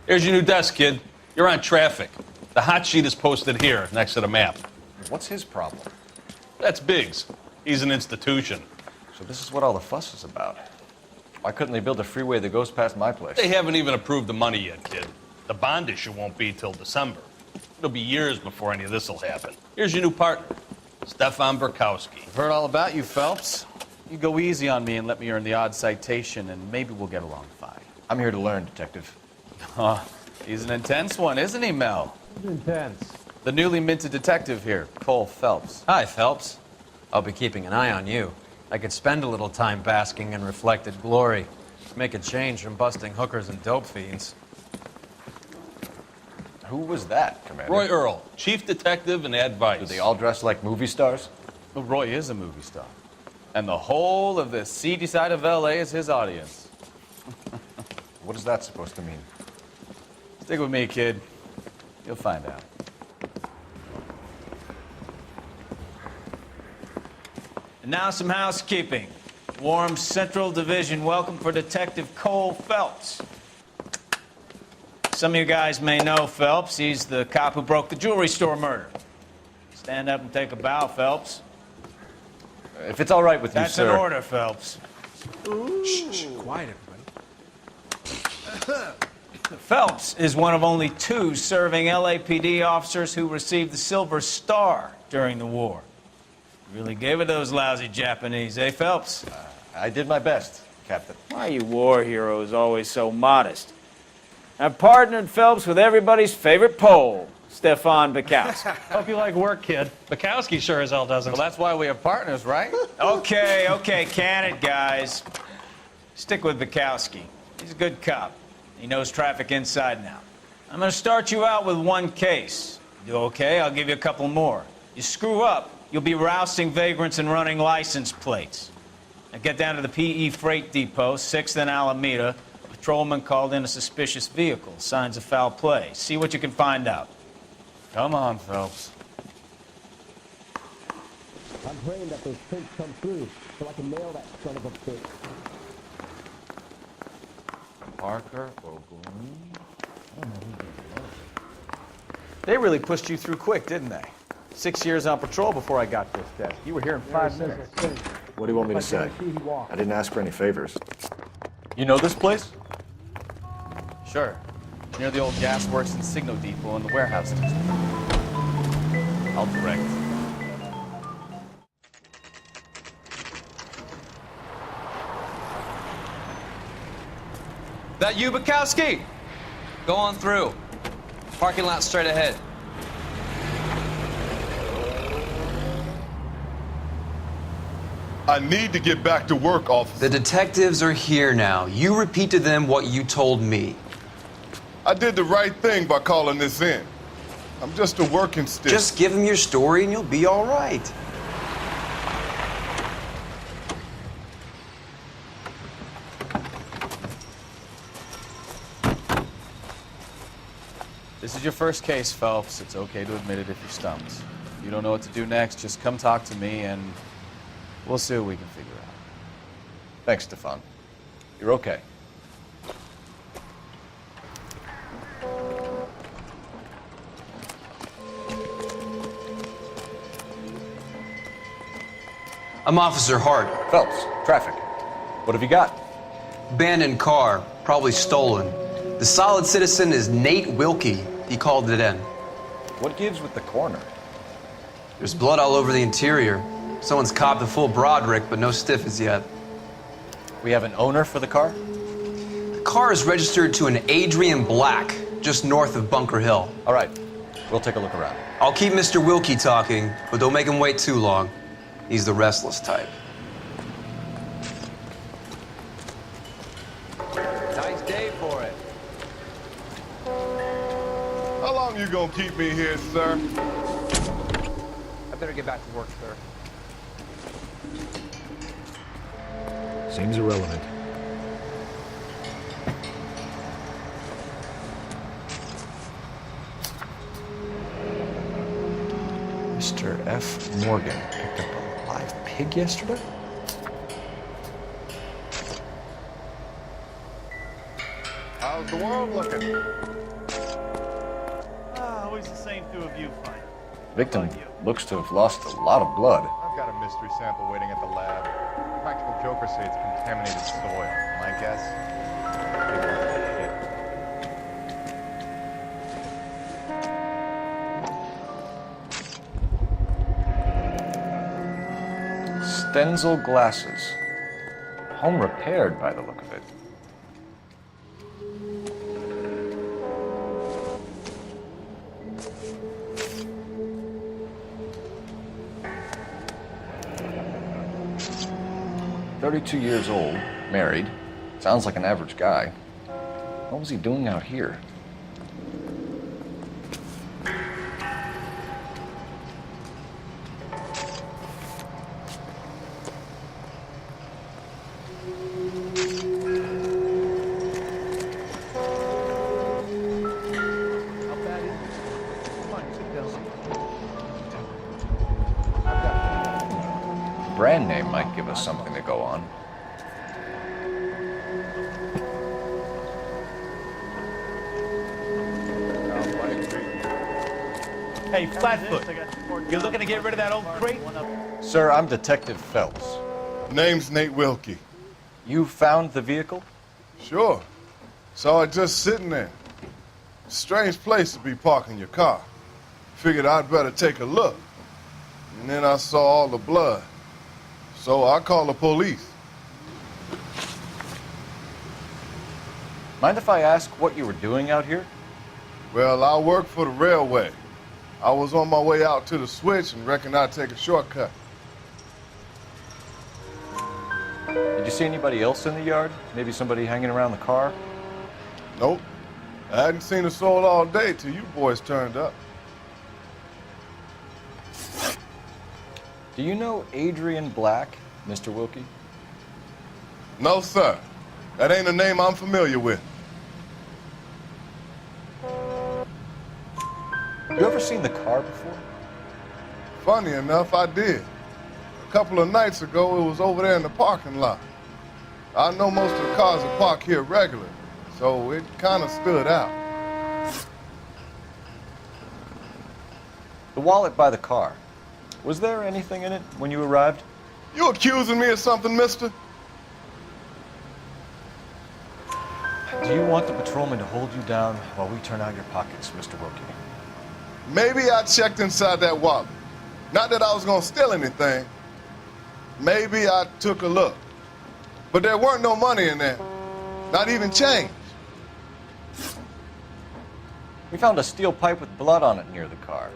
Here's your new desk, kid. You're on traffic. The hot sheet is posted here, next to the map. What's his problem? That's Biggs. He's an institution. So this is what all the fuss is about. Why couldn't they build a freeway that goes past my place? They haven't even approved the money yet, kid. The bond issue won't be till December. It'll be years before any of this will happen. Here's your new partner, Stefan Burkowski. I've heard all about you, Phelps. You go easy on me and let me earn the odd citation, and maybe we'll get along fine. I'm here to learn, Detective. He's an intense one, isn't he, Mel? He's intense. The newly minted detective here, Cole Phelps. Hi, Phelps. I'll be keeping an eye on you. I could spend a little time basking in reflected glory. Make a change from busting hookers and dope fiends. Who was that, Commander? Roy Earl, chief detective and advice. Do they all dress like movie stars? Well, Roy is a movie star. And the whole of the seedy side of L.A. is his audience. What is that supposed to mean? Stick with me, kid. You'll find out. And now some housekeeping. Warm Central Division welcome for Detective Cole Phelps. Some of you guys may know Phelps. He's the cop who broke the jewelry store murder. Stand up and take a bow, Phelps. If it's all right with you, That's sir. an order, Phelps. Shh, quiet, everybody. Phelps is one of only 2 serving LAPD officers who received the Silver Star during the war. Really gave it those lousy Japanese, eh, Phelps? I did my best, Captain. Why are you war heroes always so modest? I've partnered Phelps with everybody's favorite Pole, Stefan Burkowski. Hope you like work, kid. Bukowski sure as hell doesn't. Well, that's why we have partners, right? Okay, can it, guys. Stick with Burkowski. He's a good cop. He knows traffic inside and out. I'm going to start you out with 1 case. You do okay? I'll give you a couple more. You screw up, you'll be rousting vagrants and running license plates. Now get down to the PE Freight Depot, 6th and Alameda. A patrolman called in a suspicious vehicle. Signs of foul play. See what you can find out. Come on, Phelps. I'm praying that those prints come through so I can nail that son of a bitch. Parker Ogun. They really pushed you through quick, didn't they? 6 years on patrol before I got this desk. You were here in 5 minutes. What do you want me to say? I didn't ask for any favors. You know this place? Sure. Near the old gas works and signal depot in the warehouse district. I'll direct. That you, Bukowski? Go on through. Parking lot straight ahead. I need to get back to work, officer. The detectives are here now. You repeat to them what you told me. I did the right thing by calling this in. I'm just a working stick. Just give them your story and you'll be all right. This is your first case, Phelps. It's okay to admit it if you're stumped. If you don't know what to do next, just come talk to me and we'll see what we can figure out. Thanks, Stefan. You're okay. I'm Officer Hart. Phelps, traffic. What have you got? Abandoned car, probably stolen. The solid citizen is Nate Wilkie. He called it in. What gives with the corner? There's blood all over the interior. Someone's copped a full Broderick, but no stiff as yet. We have an owner for the car? The car is registered to an Adrian Black, just north of Bunker Hill. All right, we'll take a look around. I'll keep Mr. Wilkie talking, but don't make him wait too long. He's the restless type. Nice day for it. How long you gonna keep me here, sir? I better get back to work, sir. Seems irrelevant. Mr. F. Morgan picked up a live pig yesterday? How How's the world looking? Always the same two of you find. Victim looks to have lost a lot of blood. I've got a mystery sample waiting at the lab. Practical jokers say it's contaminated soil. My guess? It was shit. Stenzel glasses. Home repaired by the look of it. "32 years old, married. Sounds like an average guy. What was he doing out here?" Brand name might give us something to go on. Hey, Flatfoot, you looking to get rid of that old crate? Sir, I'm Detective Phelps. Name's Nate Wilkie. You found the vehicle? Sure. Saw it just sitting there. Strange place to be parking your car. Figured I'd better take a look. And then I saw all the blood. So I called the police. Mind if I ask what you were doing out here? Well, I work for the railway. I was on my way out to the switch and reckoned I'd take a shortcut. Did you see anybody else in the yard? Maybe somebody hanging around the car? Nope. I hadn't seen a soul all day till you boys turned up. Do you know Adrian Black, Mr. Wilkie? No, sir. That ain't a name I'm familiar with. You ever seen the car before? Funny enough, I did. A couple of nights ago, it was over there in the parking lot. I know most of the cars are parked here regularly, so it kind of stood out. The wallet by the car. Was there anything in it when you arrived? You accusing me of something, mister? Do you want the patrolman to hold you down while we turn out your pockets, Mr. Wilkie? Maybe I checked inside that wallet. Not that I was gonna steal anything. Maybe I took a look. But there weren't no money in there. Not even change. We found a steel pipe with blood on it near the car.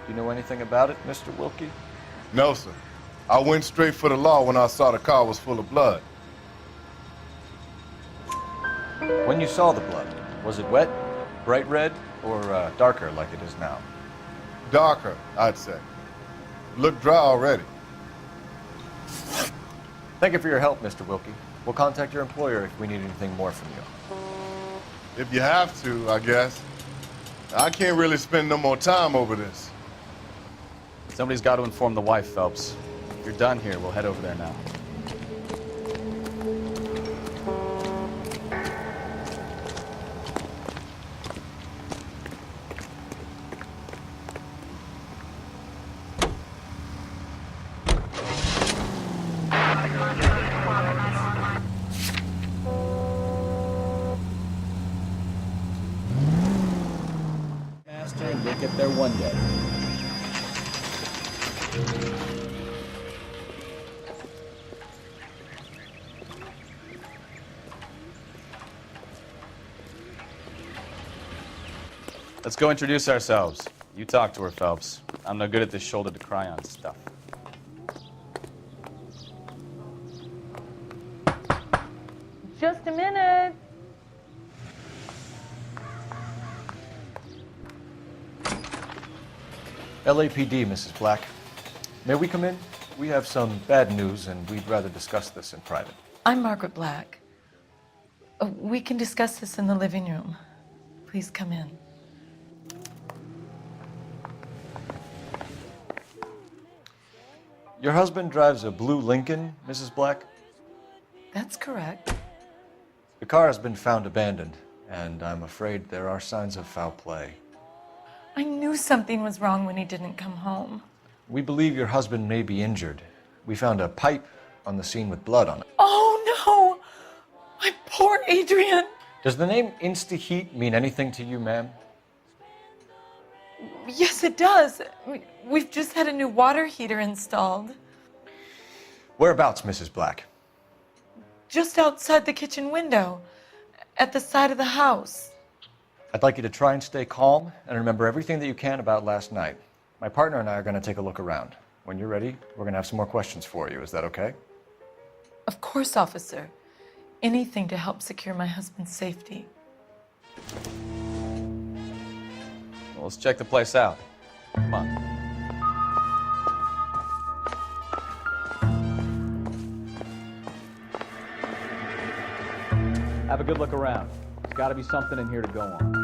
Do you know anything about it, Mr. Wilkie? No, sir. I went straight for the law when I saw the car was full of blood. When you saw the blood, was it wet, bright red, or darker like it is now? Darker, I'd say. Looked dry already. Thank you for your help, Mr. Wilkie. We'll contact your employer if we need anything more from you. If you have to, I guess. I can't really spend no more time over this. Somebody's got to inform the wife, Phelps. If you're done here, we'll head over there now. Master, and you'll get there one day. Let's go introduce ourselves. You talk to her, Phelps. I'm no good at this shoulder to cry on stuff. Just a minute. LAPD, Mrs. Black. May we come in? We have some bad news, and we'd rather discuss this in private. I'm Margaret Black. We can discuss this in the living room. Please come in. Your husband drives a blue Lincoln, Mrs. Black? That's correct. The car has been found abandoned, and I'm afraid there are signs of foul play. I knew something was wrong when he didn't come home. We believe your husband may be injured. We found a pipe on the scene with blood on it. Oh no! My poor Adrian! Does the name Insta-Heat mean anything to you, ma'am? Yes, it does. We've just had a new water heater installed. Whereabouts, Mrs. Black? Just outside the kitchen window, at the side of the house. I'd like you to try and stay calm and remember everything that you can about last night. My partner and I are going to take a look around. When you're ready, we're going to have some more questions for you. Is that okay? Of course, officer. Anything to help secure my husband's safety. Well, let's check the place out. Come on. Have a good look around. There's got to be something in here to go on.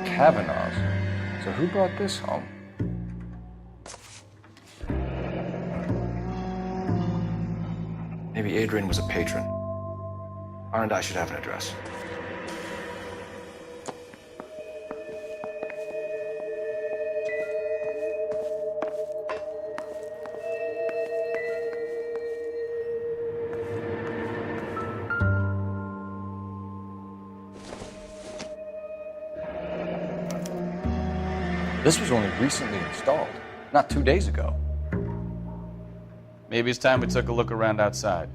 Kavanaugh's. So who brought this home? Maybe Adrian was a patron. R&I should have an address. This was only recently installed, not 2 days ago. Maybe it's time we took a look around outside.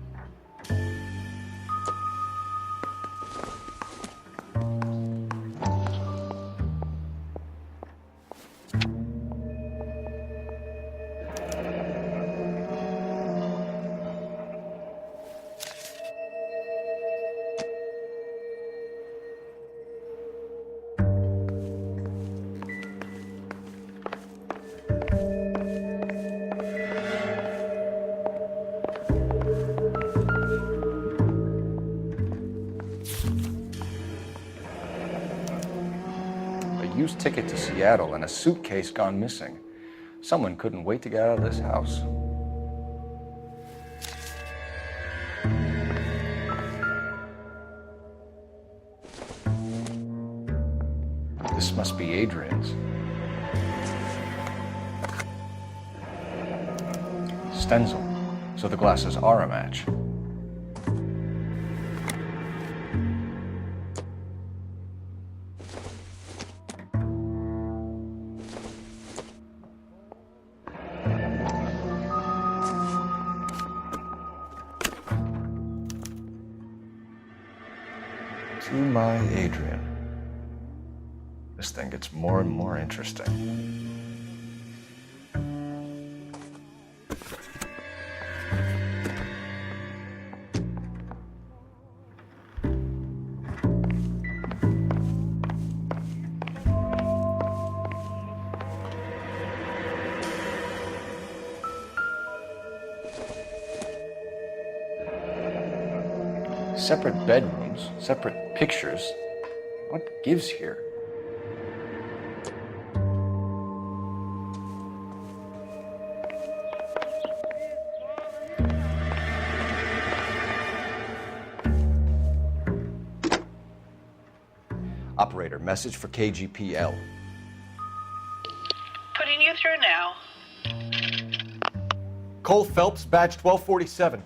Used ticket to Seattle and a suitcase gone missing. Someone couldn't wait to get out of this house. This must be Adrian's. Stencil, so the glasses are a match. To my Adrian. This thing gets more and more interesting. Separate bedrooms, separate pictures. What gives here? Operator, message for KGPL. Putting you through now. Cole Phelps, badge 1247.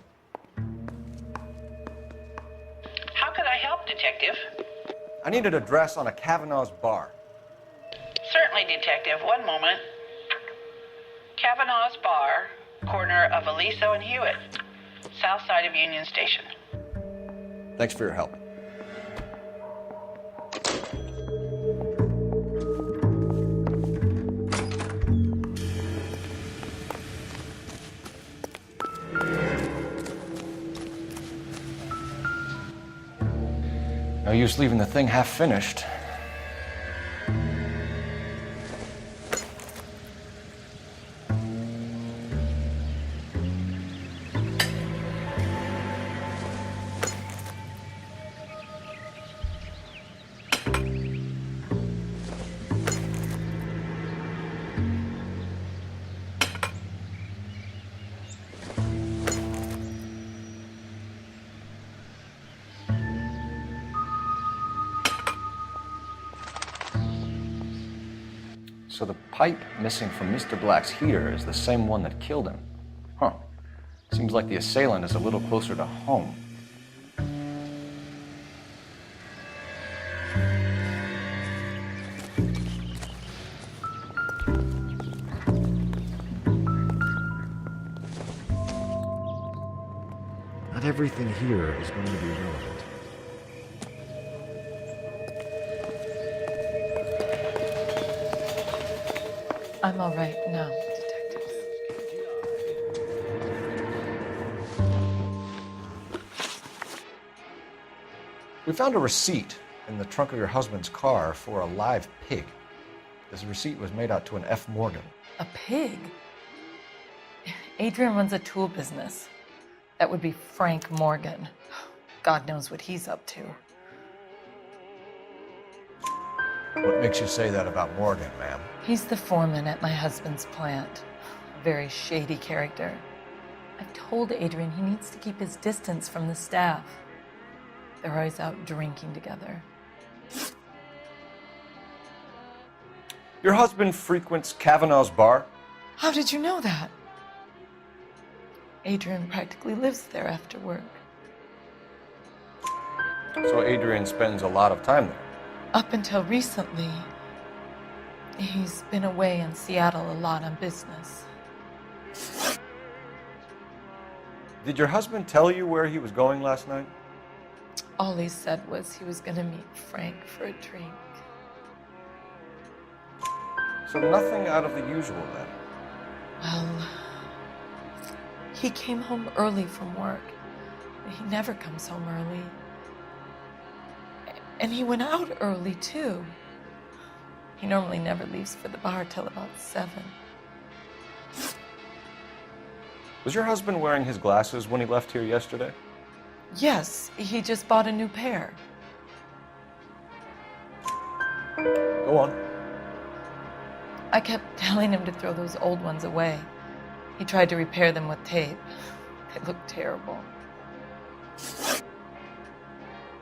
How could I help, Detective? I need an address on a Kavanaugh's bar. Certainly, Detective. One moment. Kavanaugh's Bar, corner of Aliso and Hewitt, south side of Union Station. Thanks for your help. No use leaving the thing half finished. So the pipe missing from Mr. Black's heater is the same one that killed him. Huh. Seems like the assailant is a little closer to home. Not everything here is going to be relevant. I'm all right now, detectives. We found a receipt in the trunk of your husband's car for a live pig. This receipt was made out to an F. Morgan. A pig? Adrian runs a tool business. That would be Frank Morgan. God knows what he's up to. What makes you say that about Morgan, ma'am? He's the foreman at my husband's plant. A very shady character. I've told Adrian he needs to keep his distance from the staff. They're always out drinking together. Your husband frequents Kavanaugh's bar? How did you know that? Adrian practically lives there after work. So Adrian spends a lot of time there. Up until recently, he's been away in Seattle a lot on business. Did your husband tell you where he was going last night? All he said was he was going to meet Frank for a drink. So nothing out of the usual then? Well, he came home early from work. He never comes home early. And he went out early, too. He normally never leaves for the bar till about 7. Was your husband wearing his glasses when he left here yesterday? Yes, he just bought a new pair. Go on. I kept telling him to throw those old ones away. He tried to repair them with tape. They looked terrible.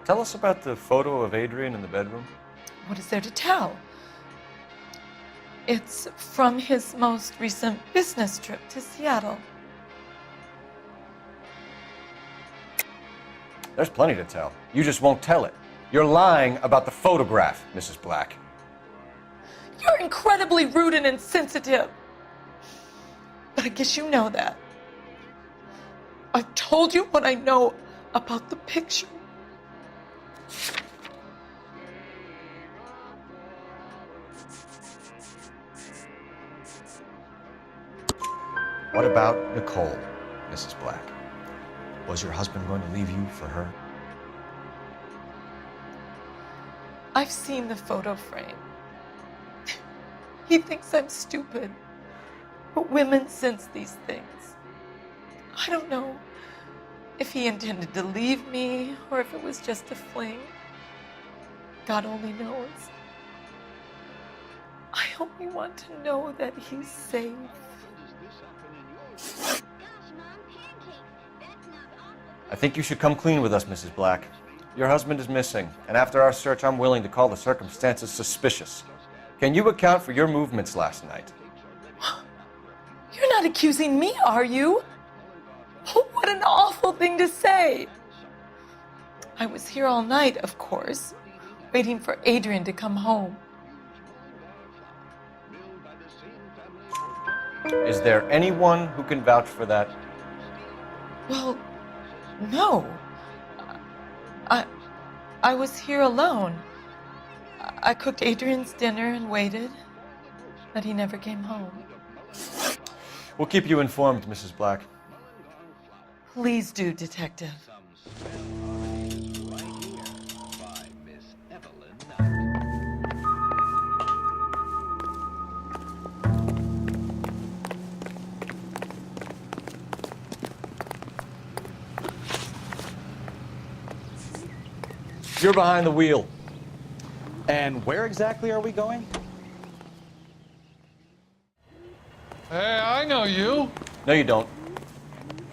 Tell us about the photo of Adrian in the bedroom. What is there to tell? It's from his most recent business trip to Seattle. There's plenty to tell. You just won't tell it. You're lying about the photograph, Mrs. Black. You're incredibly rude and insensitive. But I guess you know that. I've told you what I know about the picture. What about Nicole, Mrs. Black? Was your husband going to leave you for her? I've seen the photo frame. He thinks I'm stupid. But women sense these things. I don't know if he intended to leave me or if it was just a fling. God only knows. I only want to know that he's safe. I think you should come clean with us, Mrs. Black. Your husband is missing, and after our search, I'm willing to call the circumstances suspicious. Can you account for your movements last night? You're not accusing me, are you? What an awful thing to say. I was here all night, of course, waiting for Adrian to come home. Is there anyone who can vouch for that? Well, no. I was here alone. I cooked Adrian's dinner and waited, but he never came home. We'll keep you informed, Mrs. Black. Please do, Detective. You're behind the wheel. And where exactly are we going? Hey, I know you. No, you don't.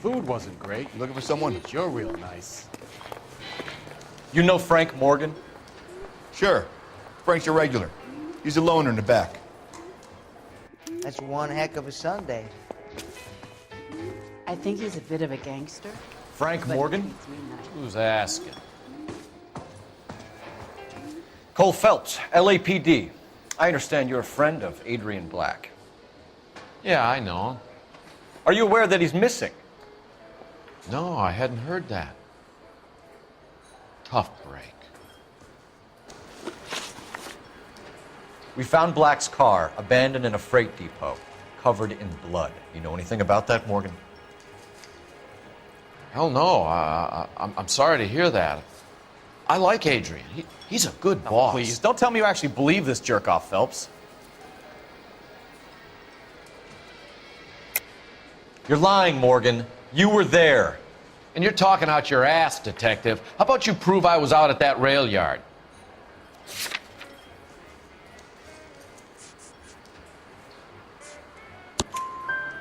Food wasn't great. You looking for someone? You're real nice. You know Frank Morgan? Sure. Frank's a regular. He's a loner in the back. That's one heck of a Sunday. I think he's a bit of a gangster. Frank Morgan? Who's asking? Cole Phelps, LAPD. I understand you're a friend of Adrian Black. Yeah, I know him. Are you aware that he's missing? No, I hadn't heard that. Tough break. We found Black's car abandoned in a freight depot, covered in blood. You know anything about that, Morgan? Hell no. I'm sorry to hear that. I like Adrian. He's a good boss. Please, don't tell me you actually believe this jerk-off, Phelps. You're lying, Morgan. You were there. And you're talking out your ass, detective. How about you prove I was out at that rail yard?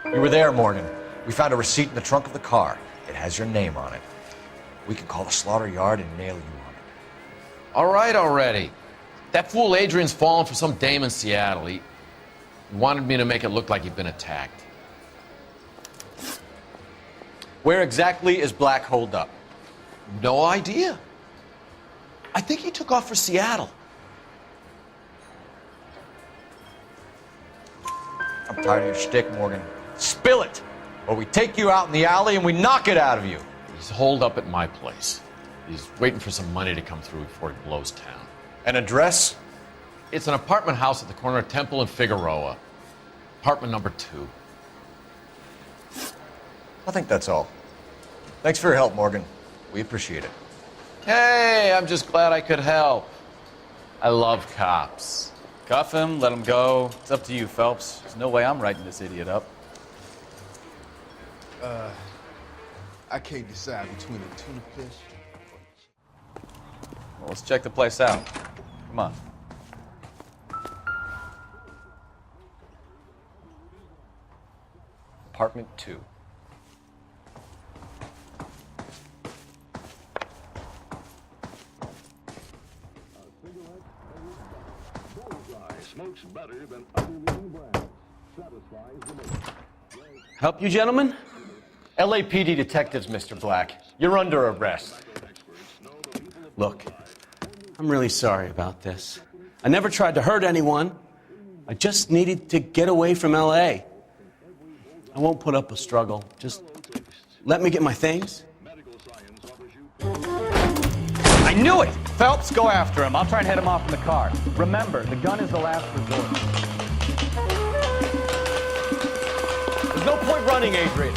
You were there, Morgan. We found a receipt in the trunk of the car. It has your name on it. We can call the slaughter yard and nail you on it. All right already. That fool Adrian's fallen for some dame in Seattle. He wanted me to make it look like he'd been attacked. Where exactly is Black holed up? No idea. I think he took off for Seattle. I'm tired of your shtick, Morgan. Spill it, or we take you out in the alley and we knock it out of you. He's holed up at my place. He's waiting for some money to come through before he blows town. An address? It's an apartment house at the corner of Temple and Figueroa. Apartment number 2. I think that's all. Thanks for your help, Morgan. We appreciate it. Hey, I'm just glad I could help. I love cops. Cuff him, let him go. It's up to you, Phelps. There's no way I'm writing this idiot up. I can't decide between a tuna fish. Well, let's check the place out. Come on. Apartment 2. Help you, gentlemen? LAPD detectives, Mr. Black. You're under arrest. Look, I'm really sorry about this. I never tried to hurt anyone. I just needed to get away from LA. I won't put up a struggle. Just let me get my things. I knew it! Phelps, go after him. I'll try and head him off in the car. Remember, the gun is the last resort. There's no point running, Adrian.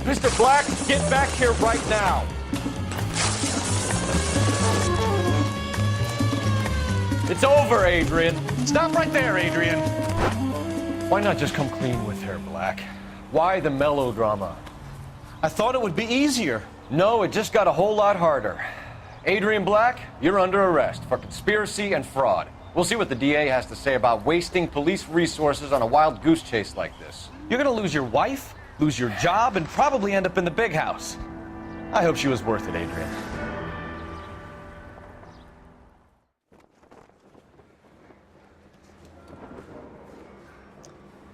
Mr. Black, get back here right now. It's over, Adrian. Stop right there, Adrian. Why not just come clean with her, Black? Why the melodrama? I thought it would be easier. No, it just got a whole lot harder. Adrian Black, you're under arrest for conspiracy and fraud. We'll see what the DA has to say about wasting police resources on a wild goose chase like this. You're gonna lose your wife, lose your job, and probably end up in the big house. I hope she was worth it, Adrian.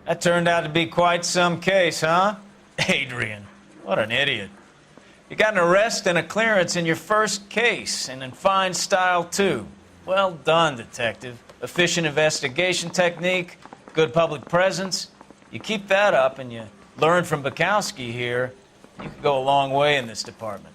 That turned out to be quite some case, huh? Adrian, what an idiot. You got an arrest and a clearance in your first case, and in fine style, too. Well done, detective. Efficient investigation technique, good public presence. You keep that up and you learn from Bukowski here, you could go a long way in this department.